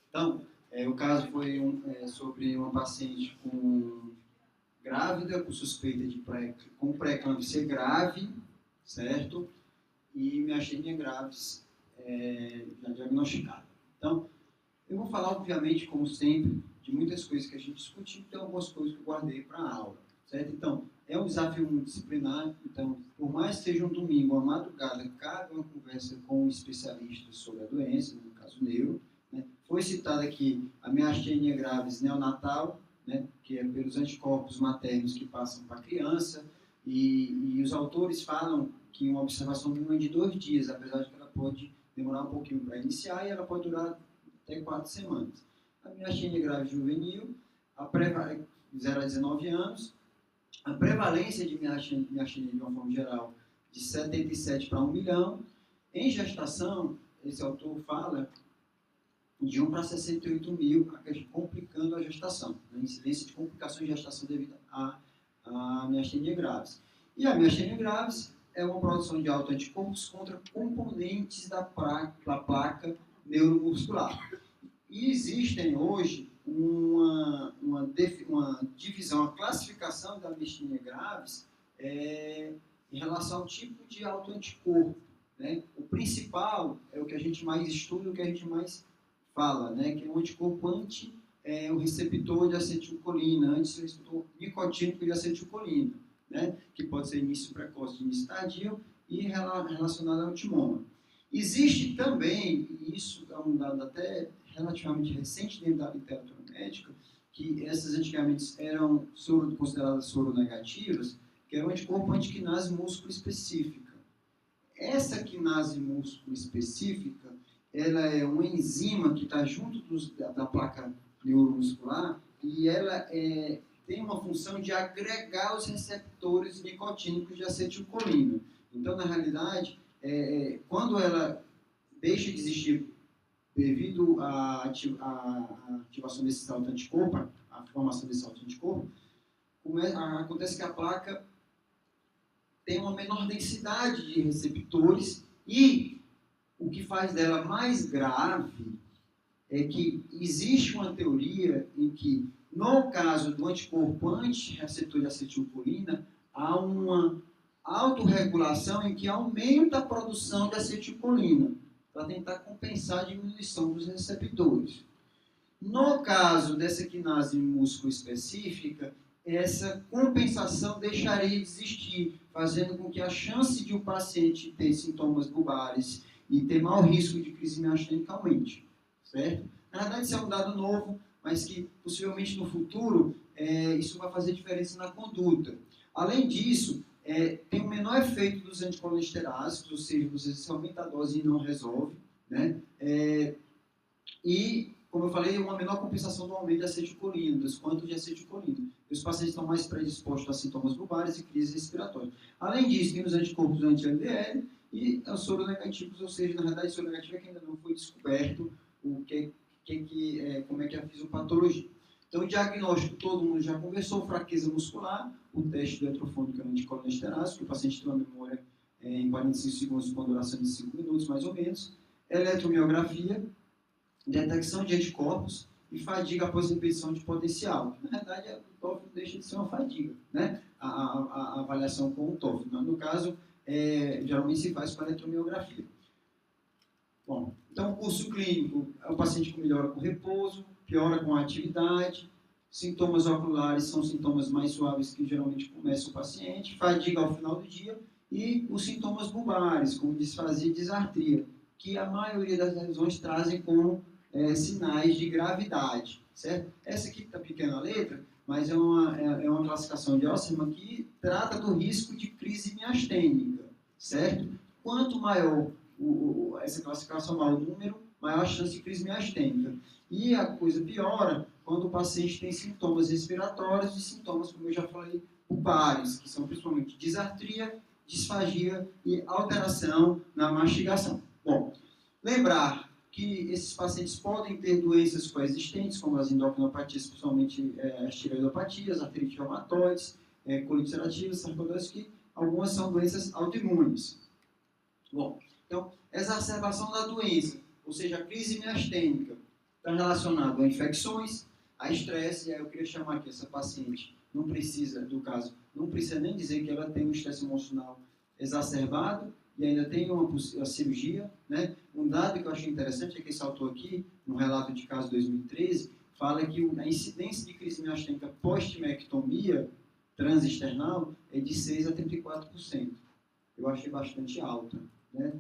Então, o caso foi sobre uma paciente grávida, com suspeita de com pré-eclâmpsia grave, certo? E miastenia graves já diagnosticada. Então, eu vou falar, obviamente, como sempre, de muitas coisas que a gente discutiu, tem algumas coisas que eu guardei para a aula, certo? Então, é um desafio multidisciplinar, então, por mais que seja um domingo, uma madrugada, cabe uma conversa com um especialista sobre a doença, no caso neuro, né? Foi citada aqui a miastenia graves neonatal, né? Que é pelos anticorpos maternos que passam para a criança, e os autores falam que uma observação mínima de 2 dias, apesar de que ela pode demorar um pouquinho para iniciar, e ela pode durar até 4 semanas. A miastenia grave juvenil, 0 a 19 anos, a prevalência de miastenia de uma forma geral de 77 para 1 milhão. Em gestação, esse autor fala de 1 para 68 mil, complicando a gestação, a incidência de complicações de gestação devido a miastenia graves. E a miastenia graves é uma produção de autoanticorpos contra componentes da placa neuromuscular. E existem hoje uma divisão, uma classificação da miastenia graves em relação ao tipo de autoanticorpo, né? O principal é o que a gente mais estuda, o que a gente mais fala, né? Que é o anticorpo anti o receptor de acetilcolina, anti-receptor nicotínico de acetilcolina, né? Que pode ser início precoce, início tardio e relacionado ao timoma. Existe também, e isso é um dado até relativamente recente dentro da literatura médica, que essas antigamente eram consideradas soronegativas, que é o anticorpo antiquinase músculo específica. Essa quinase músculo específica, ela é uma enzima que está junto da placa neuromuscular e ela tem uma função de agregar os receptores nicotínicos de acetilcolina. Então, na realidade, quando ela deixa de existir devido à ativação desse autoanticorpo, a formação desse autoanticorpo, acontece que a placa tem uma menor densidade de receptores e o que faz dela mais grave é que existe uma teoria em que, no caso do anticorpo anti-receptor de acetilcolina, há uma autorregulação em que aumenta a produção de acetilcolina para tentar compensar a diminuição dos receptores. No caso dessa quinase músculo específica, essa compensação deixaria de existir, fazendo com que a chance de o paciente ter sintomas bulbares e ter maior risco de crise miastênica aumente, certo? Na verdade, isso é um dado novo, mas que possivelmente no futuro isso vai fazer diferença na conduta. Além disso, tem um menor efeito dos anticolesteráicos, ou seja, você aumenta a dose e não resolve, né? E, como eu falei, uma menor compensação do aumento de acetilcolina, dos quantos de acetilcolina. E os pacientes estão mais predispostos a sintomas bulbares e crises respiratórias. Além disso, tem os anticorpos anti-LDL e os soronegativos, ou seja, na realidade, o soronegativo é que ainda não foi descoberto como é que é a fisiopatologia. Então, o diagnóstico, todo mundo já conversou, fraqueza muscular, o teste do eletrofônico anticolesterácico, que o paciente tem uma memória em 45 segundos com duração de 5 minutos, mais ou menos, eletromiografia, detecção de anticorpos e fadiga após repetição de potencial. Na verdade, o TOF não deixa de ser uma fadiga, né? A avaliação com o TOF. Mas, no caso, geralmente se faz com a eletromiografia. Bom, então, o curso clínico é o paciente que melhora com repouso, piora com a atividade, sintomas oculares são sintomas mais suaves que geralmente começa o paciente, fadiga ao final do dia e os sintomas bulbares, como disfasia e disartria, que a maioria das lesões trazem como sinais de gravidade, certo? Essa aqui está pequena letra, mas é uma classificação de Osserman que trata do risco de crise miastênica, certo? Quanto maior essa classificação, maior o número, maior a chance de crise miastênica. E a coisa piora quando o paciente tem sintomas respiratórios e sintomas, como eu já falei, bulbares, que são principalmente disartria, disfagia e alteração na mastigação. Bom, lembrar que esses pacientes podem ter doenças coexistentes, como as endocrinopatias, principalmente as tireoidopatias, artrite reumatoides, colite ulcerativa, sarcoidose, que algumas são doenças autoimunes. Bom, então, exacerbação da doença, ou seja, a crise miastênica, Está relacionado a infecções, a estresse, e aí eu queria chamar aqui essa paciente, não precisa, no caso, não precisa nem dizer que ela tem um estresse emocional exacerbado e ainda tem uma cirurgia, né? Um dado que eu achei interessante é que esse autor aqui, no relato de caso 2013, fala que a incidência de crise miastênica pós-timectomia transexternal é de 6 a 34%. Eu achei bastante alta, né?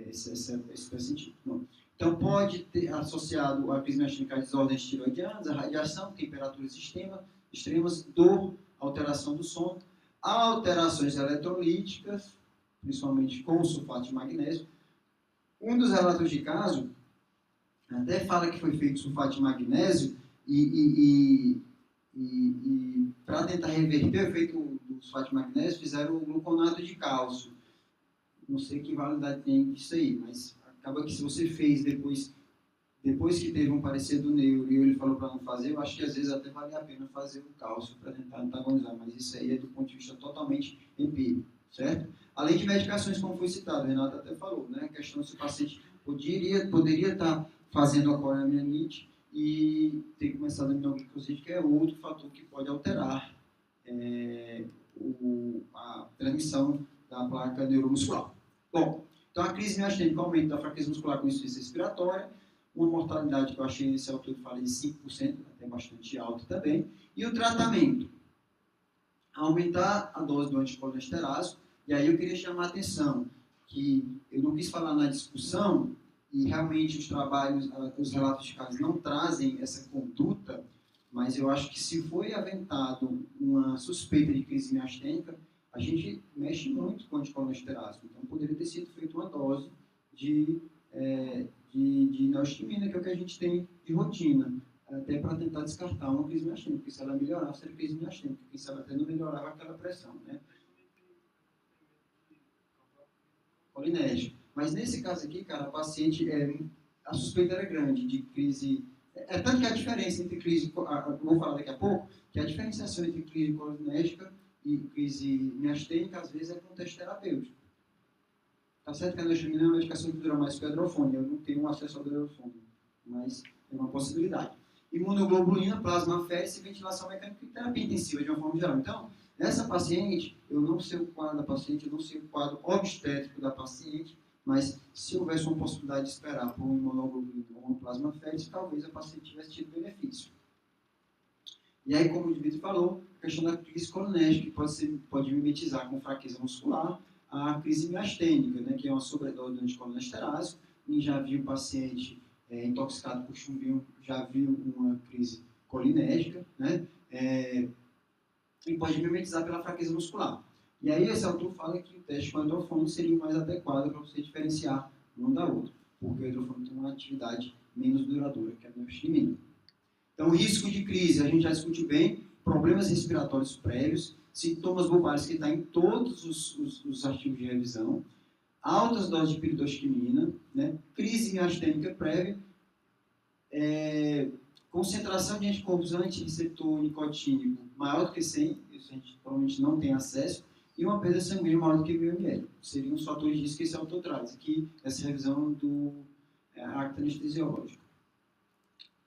Esse sentido. Bom, então, pode ter associado a crise miastênica a desordens tiroidianas, a radiação, temperaturas extremas, dor, alteração do sono, alterações eletrolíticas, principalmente com sulfato de magnésio. Um dos relatos de caso até fala que foi feito sulfato de magnésio e para tentar reverter o efeito do sulfato de magnésio, fizeram o gluconato de cálcio. Não sei que validade tem disso aí, mas acaba que se você fez depois que teve um parecer do neuro e ele falou para não fazer, eu acho que às vezes até vale a pena fazer o cálcio para tentar antagonizar, mas isso aí é do ponto de vista totalmente empírico, certo? Além de medicações, como foi citado, o Renato até falou, né? A questão se o paciente poderia estar fazendo a coreamnianite e ter começado a aminoglicoside, que é outro fator que pode alterar a transmissão da placa neuromuscular. Bom, então a crise miastênica, aumento da fraqueza muscular com insuficiência respiratória, uma mortalidade que eu achei nesse autor que falei de 5%, até bastante alto também. E o tratamento? Aumentar a dose do anticolinesterásico. E aí eu queria chamar a atenção que eu não quis falar na discussão e realmente os trabalhos, os relatos de casos não trazem essa conduta, mas eu acho que se foi aventado uma suspeita de crise miastênica, a gente mexe muito com o anticolinesterásico. Então poderia ter sido feita uma dose de neostimina, que é o que a gente tem de rotina, até para tentar descartar uma crise miastênica, porque se ela melhorar, seria crise miastênica, quem sabe até não melhorava aquela pressão, né? Colinérgica. Mas nesse caso aqui, cara, a paciente, a suspeita era grande de crise, tanto que a diferença entre crise, vou falar daqui a pouco, que a diferenciação entre crise colinérgica e crise miastênica, às vezes, é contexto terapêutico. Tá certo que a neostimina é uma medicação que dura mais que o hidrofone, eu não tenho acesso ao hidrofone, mas é uma possibilidade. Imunoglobulina, plasmaférese e ventilação mecânica e terapia intensiva, de uma forma geral. Então, essa paciente, eu não sei o quadro da paciente, eu não sei o quadro obstétrico da paciente, mas se houvesse uma possibilidade de esperar por um imunoglobulina ou uma plasmaférese, talvez a paciente tivesse tido benefício. E aí, como o Dimitri falou, a questão da crise colinérgica, que pode mimetizar com fraqueza muscular, a crise miastênica, né, que é uma sobredose de anticolinesterásico. Quem já viu o paciente intoxicado por chumbinho, já viu uma crise colinérgica, né, e pode mimetizar pela fraqueza muscular. E aí esse autor fala que o teste com hidrofone seria o mais adequado para você diferenciar uma da outra, porque o hidrofone tem uma atividade menos duradoura, que é a neostimina. Então, o risco de crise, a gente já discutiu bem, problemas respiratórios prévios, sintomas bulbares que está em todos os artigos de revisão, altas doses de piridoximina, né? Crise miastênica prévia, concentração de anticorpos anti-receptor nicotínico maior do que 100, isso a gente provavelmente não tem acesso, e uma perda sanguínea maior do que 1000 ml. Seriam os fatores de risco que esse autor traz, aqui essa revisão do acta anestesiológico.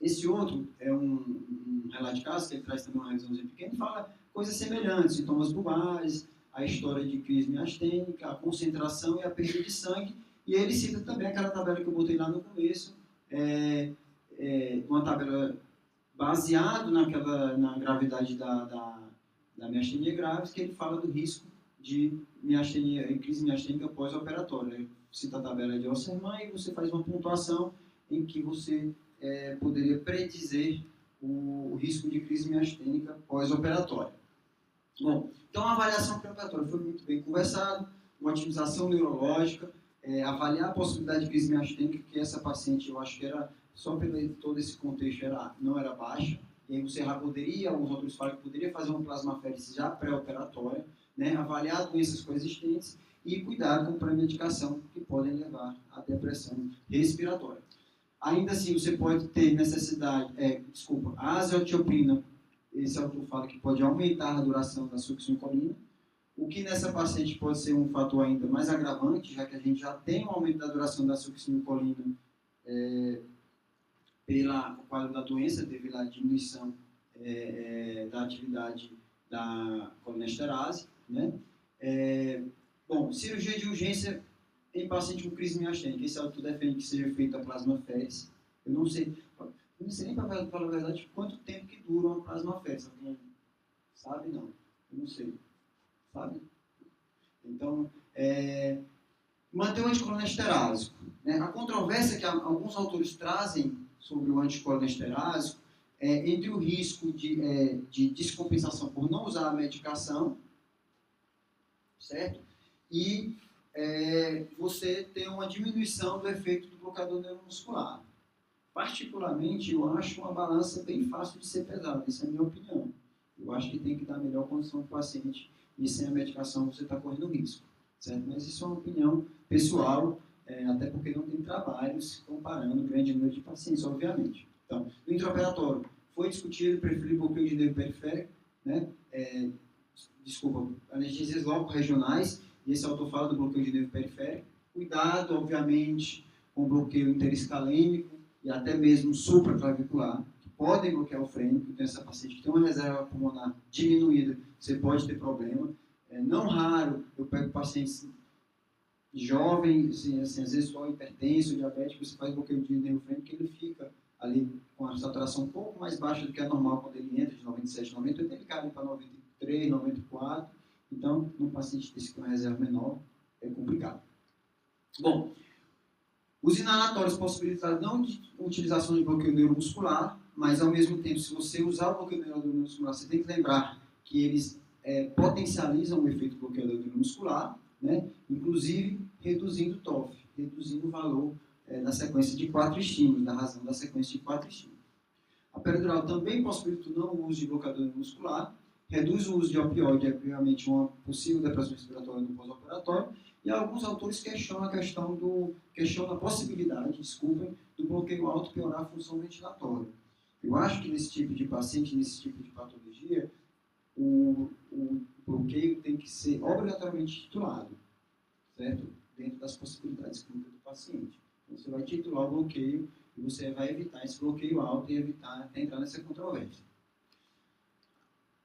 Esse outro é um relato de caso, que ele traz também uma revisãozinha pequena, e fala coisas semelhantes, sintomas bulbares, a história de crise miastênica, a concentração e a perda de sangue, e ele cita também aquela tabela que eu botei lá no começo, uma tabela baseada na gravidade da miastenia graves, que ele fala do risco de crise miastênica pós-operatória. Ele cita a tabela de Osserman e você faz uma pontuação em que você poderia predizer o risco de crise miastênica pós-operatória. Bom, então a avaliação pré-operatória foi muito bem conversada, uma otimização neurológica, avaliar a possibilidade de crise miastênica, que essa paciente, eu acho que era, só pelo todo esse contexto, não era baixa, e aí você já poderia, alguns autores falam que poderia fazer uma plasmaférese já pré-operatória, né, avaliar doenças coexistentes e cuidar com pré-medicação que podem levar à depressão respiratória. Ainda assim, você pode ter necessidade, a azeotiopina, esse autor fala que pode aumentar a duração da succinilcolina, o que nessa paciente pode ser um fator ainda mais agravante, já que a gente já tem um aumento da duração da succinilcolina pelo quadro da doença, devido à diminuição da atividade da colinesterase, né? Bom, cirurgia de urgência em paciente com crise miastênica. Esse autor defende que seja feita a plasmaférese. Eu não sei nem para falar a verdade quanto tempo que dura uma plasmaférese. Alguém sabe? Não. Eu não sei. Sabe? Então, manter o anticolinesterásico. Né? A controvérsia que alguns autores trazem sobre o anticolinesterásico é entre o risco de descompensação por não usar a medicação, certo? E você tem uma diminuição do efeito do bloqueador neuromuscular. Particularmente, eu acho uma balança bem fácil de ser pesada, essa é a minha opinião. Eu acho que tem que dar a melhor condição para o paciente e sem a medicação você está correndo risco, certo? Mas isso é uma opinião pessoal, até porque não tem trabalhos comparando o grande número de pacientes, obviamente. Então, no intraoperatório, foi discutido preferir bloqueio de nervo periférico, né? Anestesias loco-regionais, e esse autor fala do bloqueio de nervo periférico. Cuidado, obviamente, com o bloqueio interescalênico e até mesmo supraclavicular, que podem bloquear o frênico. Então, essa paciente que tem uma reserva pulmonar diminuída, você pode ter problema. Não raro, eu pego pacientes jovens, assim, às vezes só hipertenso, diabético, você faz bloqueio de nervo frênico, que ele fica ali com a saturação um pouco mais baixa do que a normal quando ele entra, de 97, 98, ele cai para 93, 94. Então, num paciente desse com uma reserva menor, é complicado. Bom, os inalatórios possibilitam não de utilização de bloqueio neuromuscular, mas ao mesmo tempo, se você usar o bloqueio neuromuscular, você tem que lembrar que eles potencializam o efeito bloqueador neuromuscular, né? Inclusive reduzindo o TOF, reduzindo o valor da sequência de 4 estímulos, da razão da sequência de 4 estímulos. A peridural também possibilita o não uso de bloqueador neuromuscular, reduz o uso de opioide, obviamente uma possível depressão respiratória no pós-operatório, e alguns autores questionam a possibilidade, do bloqueio alto piorar a função ventilatória. Eu acho que nesse tipo de paciente, nesse tipo de patologia, o bloqueio tem que ser obrigatoriamente titulado, certo? Dentro das possibilidades clínicas do paciente. Então, você vai titular o bloqueio e você vai evitar esse bloqueio alto e evitar até entrar nessa controvérsia.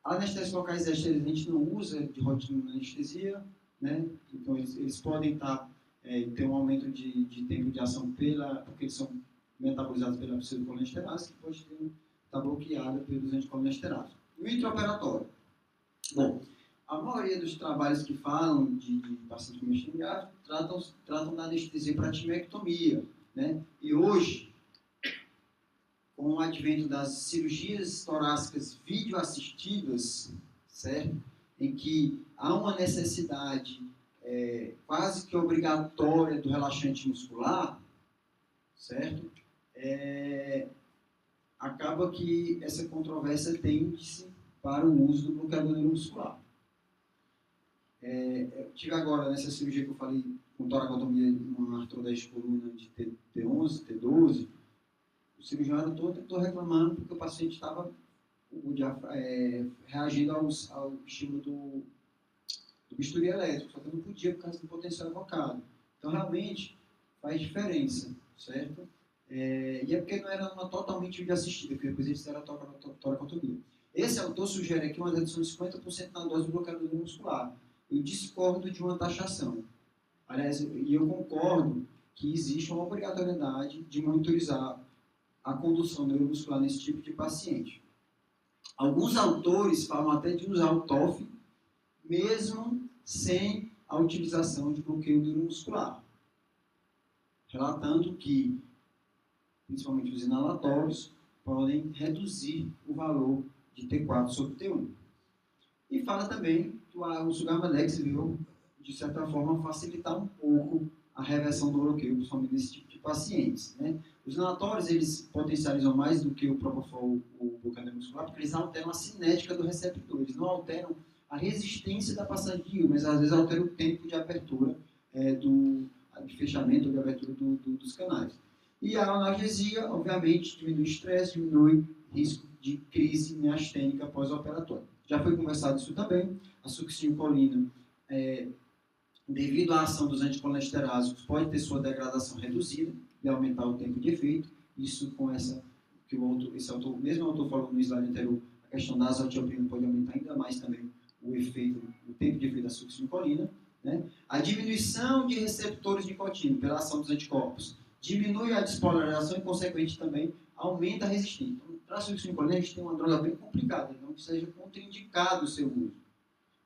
Anestésicos locais externos a gente não usa de rotina na anestesia, né? Então eles podem ter um aumento de tempo de ação porque eles são metabolizados pela pseudocolinesteráse, que pode estar bloqueada pelos anticolinesteráseos. O intraoperatório. Bom, a maioria dos trabalhos que falam de paciente com miastenia grave tratam da anestesia para timectomia, né? E hoje, com o advento das cirurgias torácicas videoassistidas, certo? Em que há uma necessidade quase que obrigatória do relaxante muscular, certo? Acaba que essa controvérsia tende-se para o uso do bloqueador neuromuscular. Eu tive agora, nessa cirurgia que eu falei, com toracotomia, uma artrodese de coluna de T11, T12, o cirurgião era todo reclamando porque o paciente estava reagindo ao estímulo do bisturi elétrico, só que não podia por causa do potencial evocado. Então, realmente, faz diferença, certo? E é porque não era uma totalmente videoassistida, porque depois eles fizeram a toracotomia. Esse autor sugere aqui uma redução de 50% na dose do bloqueador neuromuscular. Eu discordo de uma taxação. Aliás, e eu concordo que existe uma obrigatoriedade de monitorizar a condução neuromuscular nesse tipo de paciente. Alguns autores falam até de usar o TOF, mesmo sem a utilização de bloqueio neuromuscular, relatando que, principalmente os inalatórios, podem reduzir o valor de T4 sobre T1. E fala também que o Sugammadex veio, de certa forma, facilitar um pouco a reversão do bloqueio, principalmente nesse tipo de pacientes, né? Os inalatórios, eles potencializam mais do que o propofol, o bloqueador muscular, porque eles alteram a cinética do receptor, eles não alteram a resistência da passagem de íon, mas às vezes alteram o tempo de abertura, de fechamento ou de abertura dos canais. E a analgesia, obviamente, diminui o estresse, diminui o risco de crise miastênica pós-operatória. Já foi conversado isso também. A succinilcolina, devido à ação dos anticolinesteráseos, pode ter sua degradação reduzida e aumentar o tempo de efeito. Isso com essa que o mesmo autor falou no slide anterior, a questão da azotioprina pode aumentar ainda mais também o tempo de efeito da succinilcolina, né? A diminuição de receptores de nicotina pela ação dos anticorpos diminui a despolarização e, consequentemente, também aumenta a resistência. Então, para a succinilcolina, a gente tem uma droga bem complicada, não que seja contraindicado o seu uso,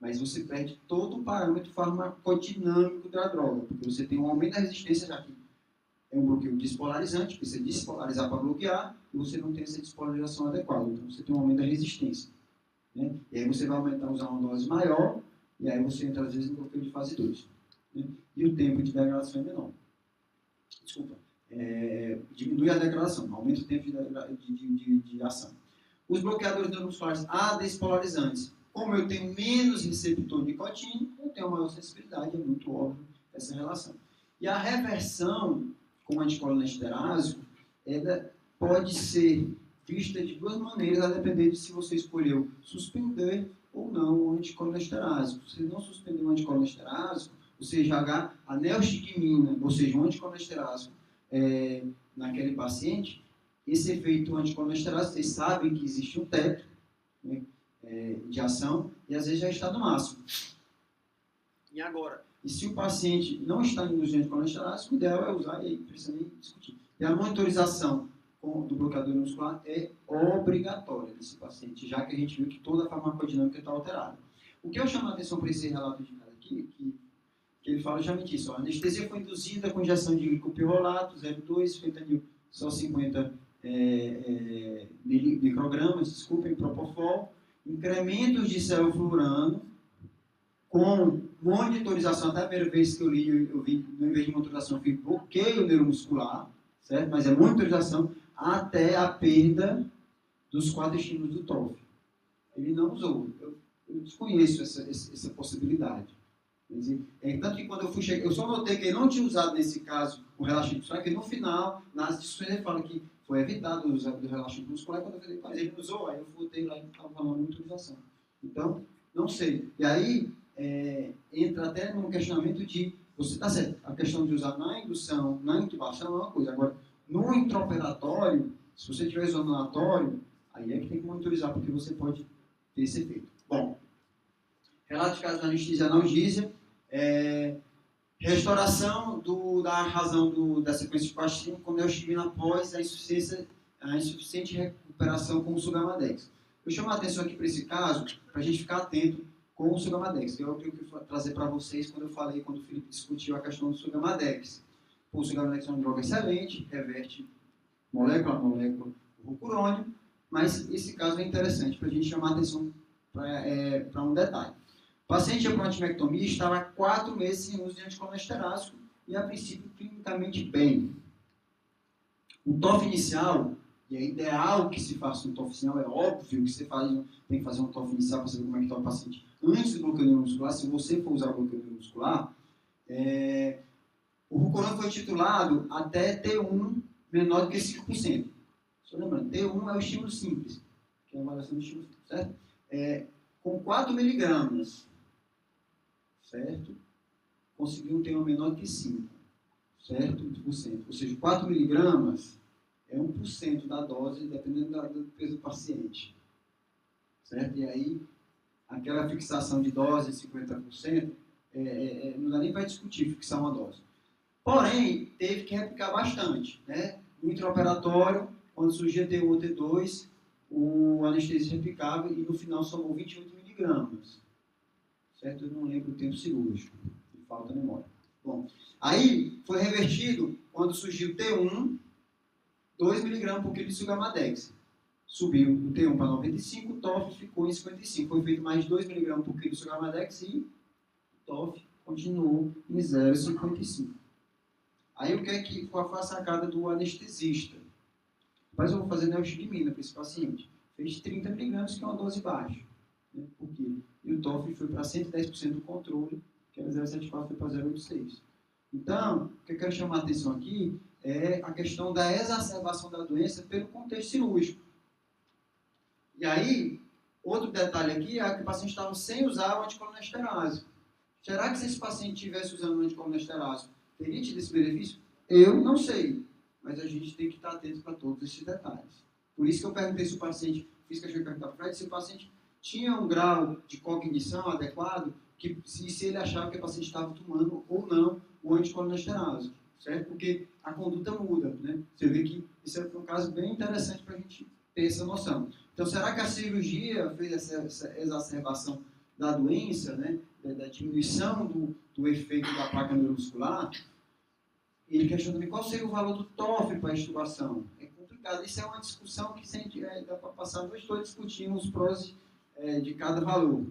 mas você perde todo o parâmetro farmacodinâmico da droga, porque você tem um aumento da resistência, já que é um bloqueio despolarizante, precisa despolarizar para bloquear, e você não tem essa despolarização adequada, então você tem um aumento da resistência, né? E aí você vai usar uma dose maior, e aí você entra às vezes no bloqueio de fase 2, né? E o tempo de degradação é menor. Desculpa. Diminui a degradação, aumenta o tempo de ação. Os bloqueadores neuromusculares adespolarizantes, como eu tenho menos receptor de nicotina, eu tenho maior sensibilidade, é muito óbvio essa relação. E a reversão com anticolinesterásico pode ser vista de duas maneiras, a depender de se você escolheu suspender ou não o anticolinesterásico. Se não suspender o anticolinesterásico, você jogar a neostigmina, ou seja, um anticolinesterásico, naquele paciente, esse efeito anticolinesterásico, vocês sabem que existe um teto, né, de ação, e às vezes já está no máximo. E agora, se o paciente não está em uso de anticolinesterásico, o ideal é usar, e aí precisa nem discutir. E a monitorização do bloqueador muscular é obrigatória desse paciente, já que a gente viu que toda a farmacodinâmica está alterada. O que eu chamo a atenção para esse relato de cara aqui, que ele fala justamente isso. A anestesia foi induzida com injeção de glicopirrolato, 0,2, fentanil, só 50 microgramas, desculpem, propofol, incrementos de sevoflurano, com monitorização, até a primeira vez que eu li, eu vi, no invés de monitorização, eu fiz bloqueio neuromuscular, certo? Mas é monitorização até a perda dos 4 estímulos do TOF. Ele não usou. Eu desconheço essa possibilidade. Tanto que quando eu fui chegar, eu só notei que ele não tinha usado nesse caso o relaxante muscular, que no final, nas discussões, ele fala que foi evitado o uso do relaxante muscular, e quando eu falei, mas ele usou, aí eu voltei lá e estava falando monitorização. Então, não sei. E aí, entra até num questionamento de, você está certo, a questão de usar na indução, na intubação é uma coisa. Agora, no intraoperatório, se você tiver isodonatório, aí é que tem que monitorizar, porque você pode ter esse efeito. Bom, relato de caso de anestesia analgésia, restauração da razão da sequência de pastilha com neostigmina após a insuficiente recuperação com o Sugamadex. Eu chamo a atenção aqui para esse caso, para a gente ficar atento com o Sugamadex, que é o que eu quis trazer para vocês quando o Felipe discutiu a questão do Sugamadex. O Sugamadex é uma droga excelente, reverte molécula a molécula o rucurônio, mas esse caso é interessante para a gente chamar a atenção para um detalhe. O paciente com antimectomia estava há 4 meses sem uso de anticolesterásico e, a princípio, clinicamente bem. O TOF inicial, e é ideal que se faça um TOF inicial, é óbvio que você tem que fazer um TOF inicial para saber como é que está o paciente antes do bloqueio neuromuscular. Se você for usar o bloqueio neuromuscular, o rucurônio foi titulado até T1 menor do que 5%. Só lembrando, T1 é o estímulo simples, que é a avaliação do estímulo simples, certo? Com 4 miligramas, certo? Conseguiu um T1 menor do que 5%, certo? Ou seja, 4 miligramas é 1% da dose, dependendo do peso do paciente, certo? E aí, aquela fixação de dose de 50%, não dá nem para discutir fixar uma dose. Porém, teve que replicar bastante, né? No intraoperatório, quando surgia T1 ou T2, o anestesia replicava e no final somou 28 miligramas. Certo? Eu não lembro o tempo cirúrgico, me falta memória. Bom, aí foi revertido quando surgiu T1, 2 miligramas por quilo de Sugamadex. Subiu o T1 para 95, o TOF ficou em 55. Foi feito mais 2 miligramas por quilo de Sugamadex e o TOF continuou em 0,55. Aí o que é que foi a sacada do anestesista? Mas eu vou fazer neostigmina para esse paciente. Fez 30 miligramas, que é uma dose baixa, né, por quilo. E o TOF foi para 110% do controle, que era 0,74, foi para 0,86. Então, o que eu quero chamar a atenção aqui é a questão da exacerbação da doença pelo contexto cirúrgico. E aí, outro detalhe aqui é que o paciente estava sem usar o anticolinesterásico. Será que se esse paciente estivesse usando o anticolinesterásico, teria tido esse benefício? Eu não sei, mas a gente tem que estar atento para todos esses detalhes. Por isso que eu perguntei se o paciente, fiz questão de perguntar para o Fred, se o paciente tinha um grau de cognição adequado, que se ele achava que o paciente estava tomando ou não o anticolinesterásico, certo? Porque a conduta muda, né? Você vê que isso é um caso bem interessante para a gente ter essa noção. Então, será que a cirurgia fez essa exacerbação da doença, né? Da diminuição do efeito da placa neuromuscular? E ele questiona também qual seria o valor do TOF para a extubação. É complicado. Isso é uma discussão que sempre dá para passar. Nós estou discutindo os prós de cada valor.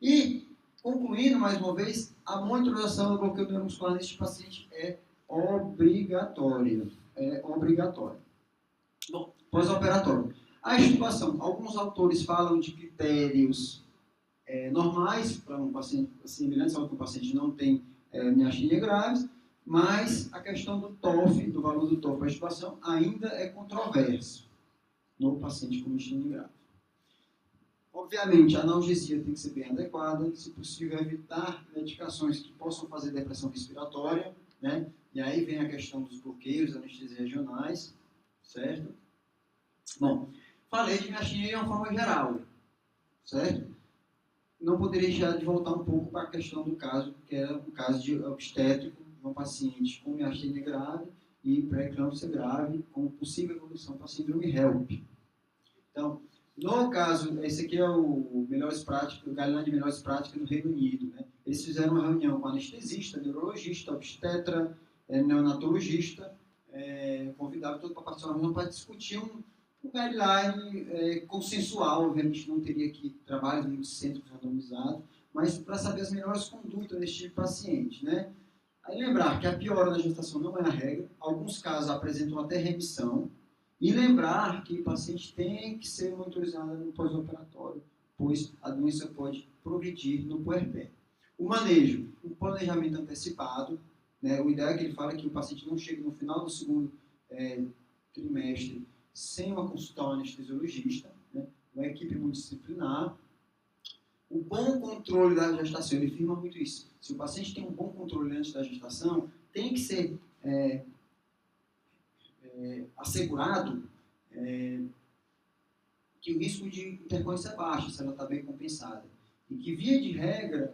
E, concluindo, mais uma vez, a monitorização do bloqueio neuromuscular neste paciente é obrigatória. É obrigatória. Bom, pós-operatório. A extubação. Alguns autores falam de critérios normais para um paciente semelhante, só que o paciente não tem miastenia graves, mas a questão do TOF, do valor do TOF para a extubação, ainda é controverso no paciente com miastenia grave. Obviamente, a analgesia tem que ser bem adequada, se possível evitar medicações que possam fazer depressão respiratória, né? E aí vem a questão dos bloqueios, anestesias regionais, certo? Bom, falei de miastenia de uma forma geral, certo? Não poderia deixar de voltar um pouco para a questão do caso, que era um caso de obstétrico, de um paciente com miastenia grave e pré-eclâmpsia grave, com possível evolução para síndrome HELP. Então, no caso, esse aqui é o Melhores Práticas, o Guideline de Melhores Práticas no Reino Unido, né? Eles fizeram uma reunião com anestesista, neurologista, obstetra, neonatologista, convidaram todos para participar da reunião para discutir um guideline consensual. Obviamente não teria aqui trabalhos em muitos centros randomizados, mas para saber as melhores condutas desse tipo de paciente, né? Aí lembrar que a piora na gestação não é a regra, alguns casos apresentam até remissão, e lembrar que o paciente tem que ser monitorizado no pós-operatório, pois a doença pode progredir no puerpério. O manejo, o planejamento antecipado, né? O ideal é que ele fale que o paciente não chegue no final do segundo trimestre sem uma consulta ao anestesiologista, né? Uma equipe multidisciplinar. O bom controle da gestação, ele afirma muito isso. Se o paciente tem um bom controle antes da gestação, tem que ser assegurado que o risco de intercorrência é baixo, se ela está bem compensada. E que, via de regra,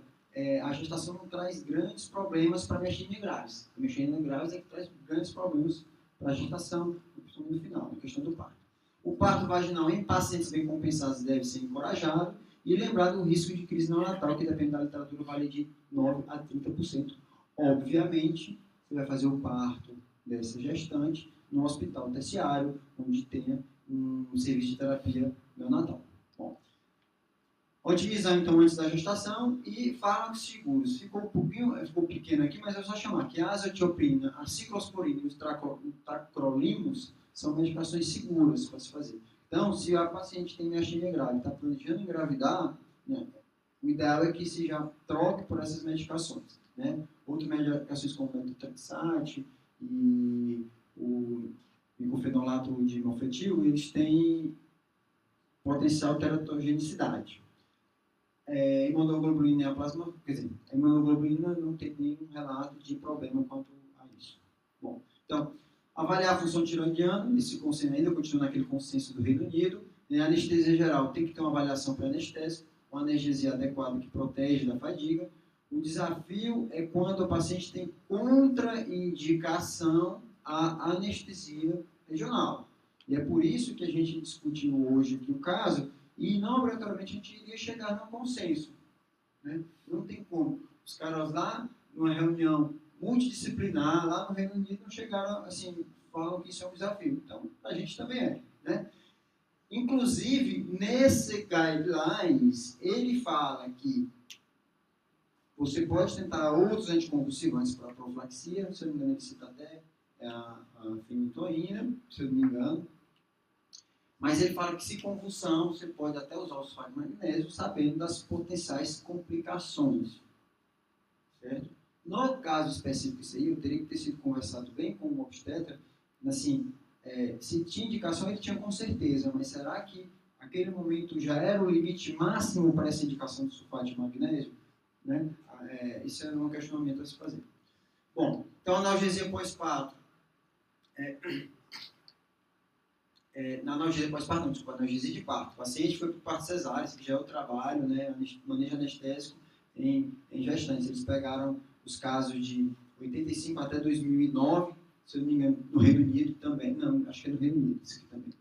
a gestação não traz grandes problemas para a miastenia graves. A miastenia graves é que traz grandes problemas para a gestação, principalmente no final, na questão do parto. O parto vaginal em pacientes bem compensados deve ser encorajado e lembrar do risco de crise neonatal, que depende da literatura, vale de 9% a 30%. Obviamente, você vai fazer o parto dessa gestante no hospital terciário, onde tenha um serviço de terapia neonatal. Bom, otimizar então antes da gestação e fármacos seguros. Ficou pequeno aqui, mas é só chamar que a azatioprina, a ciclosporina e os tacrolimus são medicações seguras para se fazer. Então, se a paciente tem miastenia grave e está planejando engravidar, né, o ideal é que se já troque por essas medicações, né? Outras medicações como o metotrexate e o micofenolato de mofetil, eles têm potencial teratogenicidade. Imunoglobulina e a plasma, quer dizer, a imunoglobulina não tem nenhum relato de problema quanto a isso. Bom, então, avaliar a função tiroidiana, esse consenso ainda continua naquele consenso do Reino Unido. A anestesia geral tem que ter uma avaliação pré-anestésica, uma analgesia adequada que protege da fadiga. O desafio é quando o paciente tem contraindicação à anestesia regional. E é por isso que a gente discutiu hoje aqui o caso, e não obrigatoriamente a gente iria chegar num consenso, né? Não tem como. Os caras lá, numa reunião multidisciplinar, lá no Reino Unido, não chegaram assim, falam que isso é um desafio. Então, a gente também é, né? Inclusive, nesse guidelines, ele fala que você pode tentar outros anticonvulsivantes para a profilaxia, se eu não me engano, ele cita até a fenitoína, se eu não me engano. Mas ele fala que se convulsão, você pode até usar o sulfato de magnésio, sabendo das potenciais complicações. Certo? No caso específico disso aí, eu teria que ter sido conversado bem com o obstetra, assim, se tinha indicação, ele tinha com certeza, mas será que aquele momento já era o limite máximo para essa indicação de sulfato de magnésio? Né? Isso é um questionamento a se fazer. Bom, então analgesia pós-parto. na analgesia pós-parto, desculpa, analgesia de parto. O paciente foi para o parto cesárea, que já é o trabalho, né, manejo anestésico em gestantes. Eles pegaram os casos de 85 até 2009, se eu não me engano, no Reino Unido também. Não, acho que é no Reino Unido, isso aqui também.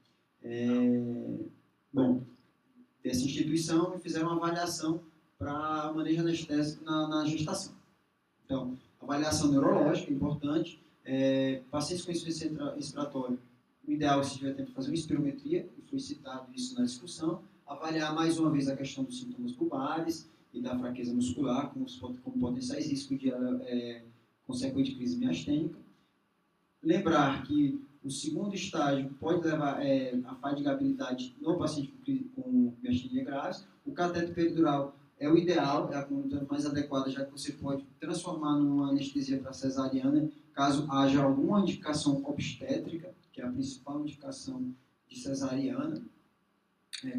Bom, dessa instituição, e fizeram uma avaliação para manejo anestésico na gestação. Então, avaliação neurológica é importante. Pacientes com insuficiência respiratória, o ideal é se tiver tempo de fazer uma espirometria, e foi citado isso na discussão, avaliar mais uma vez a questão dos sintomas bulbares e da fraqueza muscular, como potenciais riscos de consequente crise miastênica. Lembrar que o segundo estágio pode levar a fatigabilidade no paciente com miastenia graves. O cateter peridural é o ideal, é a conduta mais adequada, já que você pode transformar numa anestesia para cesariana, caso haja alguma indicação obstétrica, que é a principal indicação de cesariana.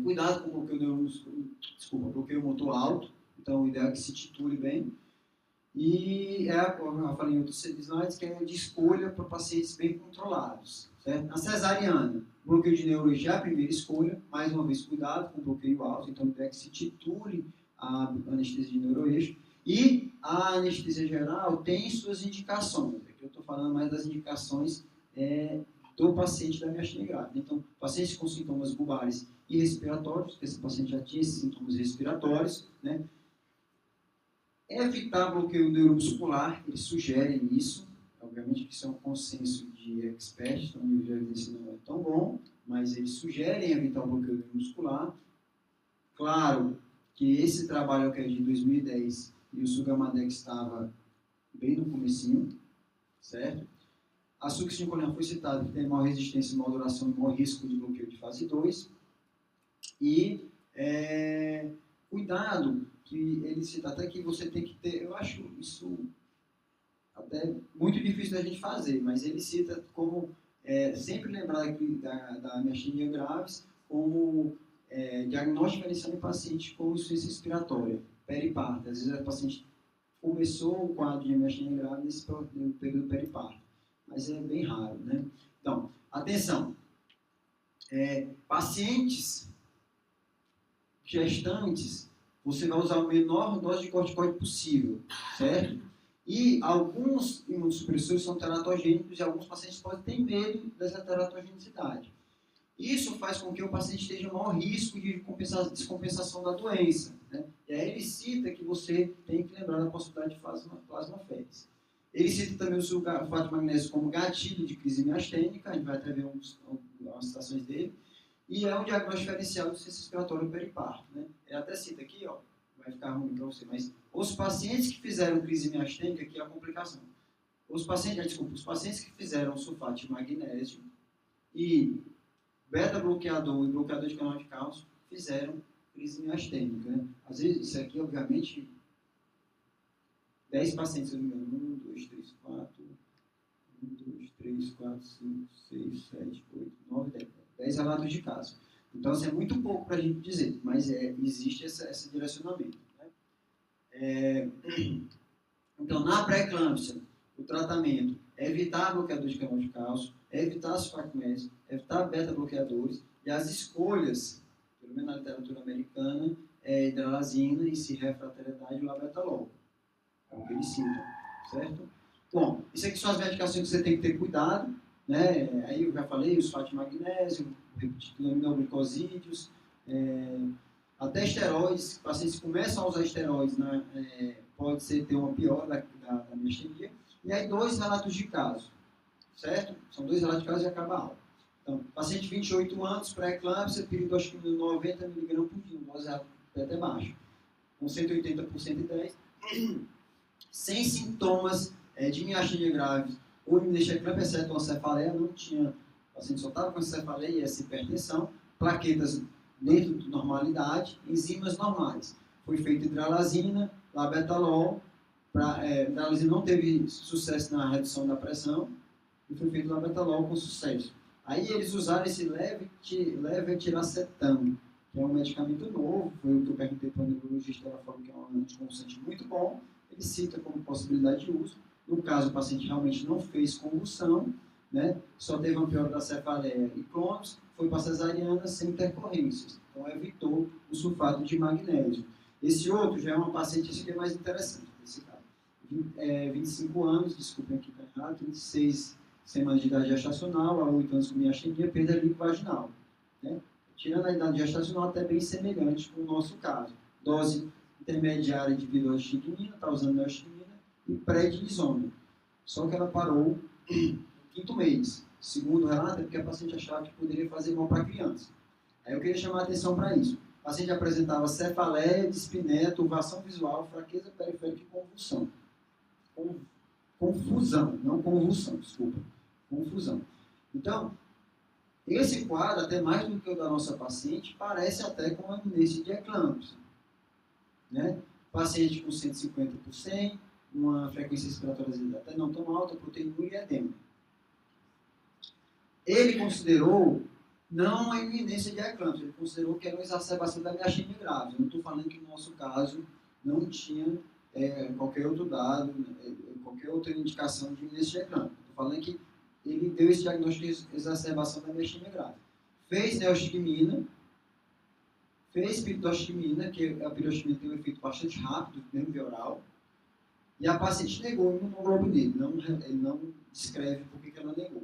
Cuidado com o bloqueio motor alto, então o ideal é que se titule bem. E eu falei em outros slides, que é de escolha para pacientes bem controlados. Certo? A cesariana, bloqueio de neurologia é a primeira escolha, mais uma vez cuidado com o bloqueio alto, então o ideal é que se titule a anestesia de neuroeixo. E a anestesia geral tem suas indicações, aqui eu estou falando mais das indicações do paciente da miastenia grávida. Então, pacientes com sintomas bulbares e respiratórios, esse paciente já tinha esses sintomas respiratórios, né? Evitar bloqueio neuromuscular, eles sugerem isso, obviamente que isso é um consenso de experts, então o nível de evidência não é tão bom, mas eles sugerem evitar o bloqueio neuromuscular. Claro que esse trabalho que é de 2010 e o Sugamadex estava bem no comecinho, certo? A succinilcolina foi citada, que tem maior resistência, maior duração e maior risco de bloqueio de fase 2. E cuidado, que ele cita até que você tem que ter, eu acho isso até muito difícil da gente fazer, mas ele cita como sempre lembrar da miastenia graves como diagnóstico inicial em pacientes com insuficiência respiratória, periparto. Às vezes o paciente começou o quadro de miastenia grave nesse período periparto, mas é bem raro, né? Então, atenção, pacientes gestantes, você vai usar a menor dose de corticoide possível, certo? E alguns imunossupressores são teratogênicos e alguns pacientes podem ter medo dessa teratogenicidade. Isso faz com que o paciente esteja em maior risco de descompensação da doença, né? E aí ele cita que você tem que lembrar da possibilidade de plasmaferes. Ele cita também o sulfato de magnésio como gatilho de crise miastênica, a gente vai até ver umas citações dele, e é um diagnóstico diferencial do insuficiência respiratória periparto, né? Ele até cita aqui, ó, vai ficar ruim para você, mas os pacientes que fizeram crise miastênica, aqui é a complicação. Os pacientes que fizeram sulfato de magnésio e beta-bloqueador e bloqueador de canal de cálcio fizeram crise miastênica, né? Às vezes, isso aqui, obviamente, 10 pacientes, se eu não me engano, 1, 2, 3, 4, 1, 2, 3, 4, 5, 6, 7, 8, 9, 10 relatos de caso. Então, assim, é muito pouco para a gente dizer, mas existe esse direcionamento, né? Então, na pré-eclâmpsia, o tratamento é evitar bloqueador de canal de cálcio, é evitar sulfacmésio, é evitar beta-bloqueadores, e as escolhas, pelo menos na literatura americana, é hidralazina e se refratariedade e labetalol. É o que eles citam, certo? Bom, isso aqui são as medicações que você tem que ter cuidado, né? Aí eu já falei, o sulfato de magnésio, aminoglicosídeos, até esteroides, pacientes começam a usar esteroides, né? Pode ter uma piora da miastenia. E aí, 2 relatos de caso, certo? São 2 relatos de caso e acaba a aula. Então, paciente de 28 anos, pré-eclâmpsia, piridoximina 90 mg por dia, dose até baixa, com 180 por 110, sem sintomas de miastenia grave ou imunodexia, exceto uma cefaleia, não tinha, o paciente só estava com cefaleia e essa hipertensão, plaquetas dentro de normalidade, enzimas normais. Foi feita hidralazina, labetalol, hidralazina não teve sucesso na redução da pressão, e foi feito labetalol com sucesso. Aí eles usaram esse levetiracetam, que é um medicamento novo, foi o que eu perguntei para o neurologista, ela falou que é um anticonvulsante muito bom, ele cita como possibilidade de uso. No caso, o paciente realmente não fez convulsão, né? Só teve uma piora da cefaleia e clônicos, foi para cesariana sem intercorrências. Então, evitou o sulfato de magnésio. Esse outro já é uma paciente, esse aqui é mais interessante, esse caso. 25 anos, desculpem aqui está errado, 26 semanas de idade gestacional, há 8 anos com miastenia, perda líquido-vaginal. Né? Tirando a idade gestacional, até bem semelhante com o nosso caso. Dose intermediária de viloxigmina, está usando neostigmina, e prednisona. Só que ela parou no 5º mês. Segundo o relato, é porque a paciente achava que poderia fazer mal para a criança. Aí eu queria chamar a atenção para isso. O paciente apresentava cefaleia, dispneia, turvação visual, fraqueza periférica e convulsão. Confusão, não convulsão, desculpa. Confusão. Então, esse quadro, até mais do que o da nossa paciente, parece até com uma eminência de eclâmpsia. Né? Paciente com 150 por 100, uma frequência respiratória até não tão alta, proteína e edema. Ele considerou não a iminência de eclâmpsia, ele considerou que era uma exacerbação da miastenia grave. Eu não estou falando que no nosso caso não tinha qualquer outro dado, qualquer outra indicação de iminência de eclâmpsia. Estou falando que ele deu esse diagnóstico de exacerbação da miastenia grave. Fez neostigmina, fez piridoximina, que a piridoximina tem um efeito bastante rápido, mesmo via oral, e a paciente negou imunoglobulina, ele não descreve por que ela negou.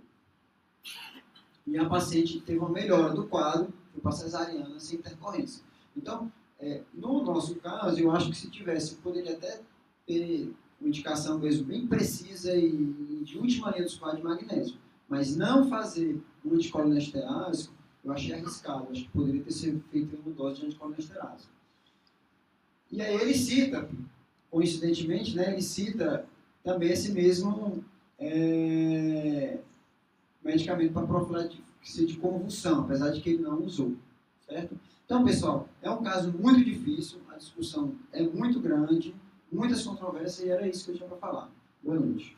E a paciente teve uma melhora do quadro, foi para cesariana sem intercorrência. Então, no nosso caso, eu acho que se tivesse, poderia até ter uma indicação mesmo bem precisa e de última linha do suplá de magnésio. Mas não fazer um anticolinesterásico, eu achei arriscado. Acho que poderia ter sido feito uma dose de anticolinesterásico. E aí ele cita, coincidentemente, né, ele cita também esse mesmo medicamento para profilaxia de convulsão, apesar de que ele não usou. Certo? Então, pessoal, é um caso muito difícil, a discussão é muito grande, muitas controvérsias, e era isso que eu tinha para falar. Boa noite.